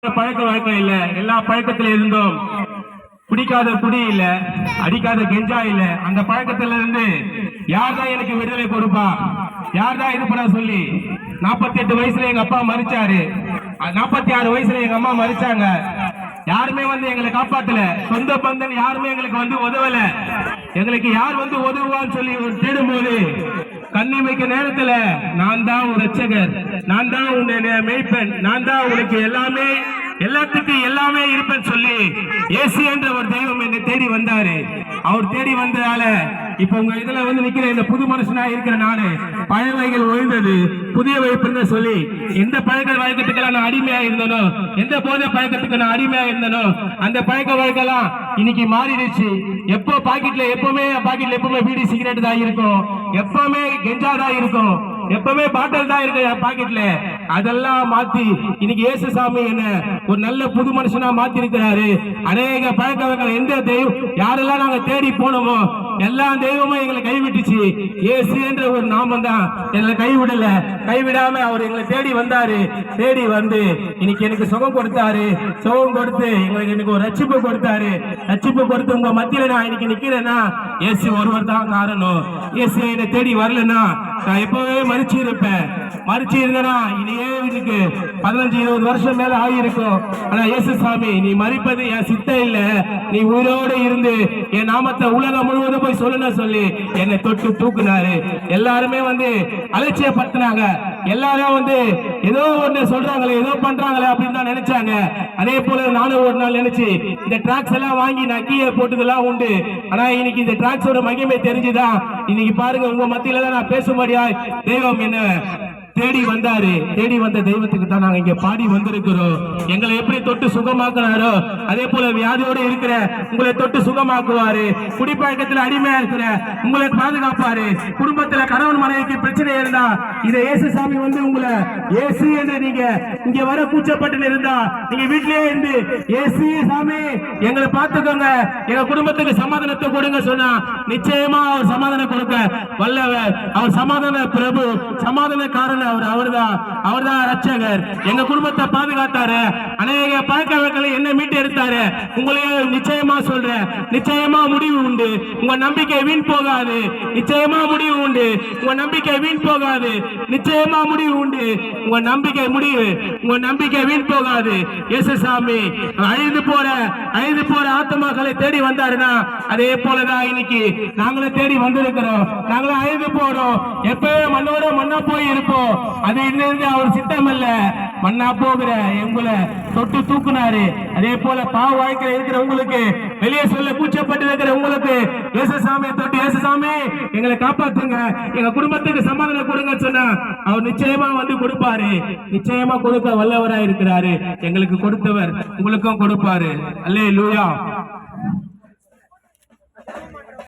பழக்க வழக்கம் இல்ல, எல்லா பழக்கத்துல இருந்தோம். குடிக்காத குடி இல்ல, அடிக்காத கெஞ்சா இல்ல. அந்த பழக்கத்துல இருந்து யார்தான் எனக்கு விடுதலை கொடுப்பா, யார்தான் இது பண்ண சொல்லி 48 வயசுல எங்க அப்பா மரிச்சாரு, 46 வயசுல எங்க அம்மா மரிச்சாங்க. யாருமே எங்களை காப்பாத்தல, சொந்த பந்தன் யாருமே எங்களுக்கு உதவல. எங்களுக்கு யார் உதவுவான்னு சொல்லி தேடும் போது கண்ணிமைக்க நேரத்துல நான் தான் ஒரு ரட்சகர், நான் தான் உன்னுடைய மேய்ப்பன், நான் தான் உனக்கு எல்லாமே எல்லாத்துக்கும் எல்லாமே இருப்பேன்னு சொல்லி ஏசு என்ற ஒரு தெய்வம் என்னை தேடி வந்தாரு. அவர் தேடி வந்ததால இப்ப உங்க இதுல நிக்கிற இந்த புது மனுஷனா இருக்கிற நானு பழவைகள் ஒழிந்தது புதிய வைப்புன்னு சொல்லி எந்த பழக்க வழக்கத்துக்கெல்லாம் நான் அடிமையா இருந்தனோ, எந்த போதை பழக்கத்துக்கு நான் அடிமையா இருந்தனோ அந்த பழக்க வழக்கெல்லாம் இன்னைக்கு மாறிடுச்சு. எப்போ பாக்கெட்ல எப்பவுமே பீடி சிகரெட் தான் இருக்கும், எப்பவுமே கெஞ்சா தான் இருக்கும், எப்பவுமே பாட்டில் தான் இருக்கு என் பாக்கெட்ல. அதெல்லாம் மாத்தி இன்னைக்கு இயேசு சாமி என்ன ஒரு நல்ல புது மனுஷனா மாத்தி இருக்கிறாரு. அநேக பழக்கவர்கள் எந்த தெய்வம் யாரெல்லாம் நாங்க தேடி போனோமோ எல்லா தெய்வமும் எங்களை கைவிட்டுச்சு. இயேசு என்ற ஒரு நாமம் தான் எங்களை கைவிடல. கைவிடாம அவர் எங்களை தேடி வந்தாரு. தேடி வந்து இன்னைக்கு எனக்கு சுகம் கொடுத்தாரு. சுகம் கொடுத்து எனக்கு ஒரு ரட்சிப்பு கொடுத்தாரு. ரட்சிப்பு கொடுத்து உங்க மத்தியில நான் இன்னைக்கு நிக்கிறேன்னா இயேசு ஒருவர் தான் காரணம். இயேசு என்னை தேடி வரலன்னா நான் எப்பவே மறிச்சு இருப்பேன். மறிச்சு இருந்தனா இனியே எனக்கு 15-20 வருஷம் மேல ஆகியிருக்கும். ஆனா இயேசு சாமி நீ மறிப்பது என் சித்தம் இல்ல, நீ உயிரோடு இருந்து என் நாமத்தை உலகம் முழுவதும் போய் சொல்லணும் சொல்லி என்னை தொட்டு தூக்குனாரு. எல்லாருமே அலட்சியப்படுத்தினாங்க. எல்லாரும் ஏதோ ஒண்ணு சொல்றாங்களே, ஏதோ பண்றாங்களே அப்படின்னு தான் நினைச்சாங்க. அதே போல நானும் ஒரு நாள் நினைச்சு இந்த டிராக்ஸ் எல்லாம் வாங்கி நான் கீழே போட்டதெல்லாம் உண்டு. ஆனா இன்னைக்கு இந்த டிராக்ஸோட மகிமை தெரிஞ்சுதான் இன்னைக்கு பாருங்க உங்க மத்தியில தான் நான் பேசும்படியா தெய்வம் என்ன தேடி வந்தாரு. தேடி வந்த தெய்வத்துக்கு தான் நாங்க இங்க பாடி வந்திருக்கிறோம். எங்களை எப்படி தொட்டு சுகமாக்குனாரோ அதே போல வியாதியோட இருக்கிற உங்களை தொட்டு சுகமாக்குவாரு. குடிப்பழக்கத்துல அடிமையா இருக்கிற உங்களை பாதுகாப்பாரு. குடும்பத்துல கணவன் மனைவிக்கு பிரச்சனை இருந்தா இதை இயேசு சாமி உங்களை இயேசு என்று நீங்க இங்க வர கூச்சப்பட்டு இருந்தா நீங்க வீட்டிலேயே இருந்து இயேசு சாமி எங்களை பார்த்துக்கோங்க, எங்க குடும்பத்துக்கு சமாதானத்தை கொடுங்க சொன்னா நிச்சயமா அவர் சமாதானம் கொடுக்க வல்லவர். அவர் சமாதான பிரபு, சமாதான காரணம். அவர்தான் ரட்சகர். எங்க குடும்பத்தை பாதுகாத்தாரு. அநேக பழக்க வழக்கங்களை என்ன மீட்டு எடுத்தாரு. உங்களையே நிச்சயமா சொல்றேன், நிச்சயமா முடிவு உண்டு. உங்க நம்பிக்கை வீண் போகாது. நிச்சயமா முடிவு உண்டு. உங்க நம்பிக்கை வீண் போகாது. நிச்சயமா முடிவு உண்டு. உங்க நம்பிக்கை வீண் போகாது. இயேசு சாமி அழிந்து போற ஆத்மாக்களை தேடி வந்தாருன்னா அதே போலதான் இன்னைக்கு நாங்களும் தேடி வந்திருக்கிறோம். நாங்களும் அழிந்து போறோம். எப்பவே மண்ணோட மண்ணா போய் இருப்போம். அது இன்னது அவர் சித்தம் அல்ல. மண்ணா போகிற எங்களை தொட்டு தூக்குனாரு. அதே போல பாவ வாழ்க்கையில் இருக்கிற உங்களுக்கு, வெளியே சொல்ல கூச்சப்பட்டு இருக்கிற உங்களுக்கு இயேசு சாமியை தொட்டு இயேசு சாமி எங்களை காப்பாத்துங்க, எங்க குடும்பத்துக்கு சமாதானம் கொடுங்க சொன்னா அவர் நிச்சயமா கொடுப்பாரு. நிச்சயமா கொடுக்க வல்லவராய் இருக்கிறாரு. எங்களுக்கு கொடுத்தவர் உங்களுக்கும் கொடுப்பாரு. அல்லேலூயா.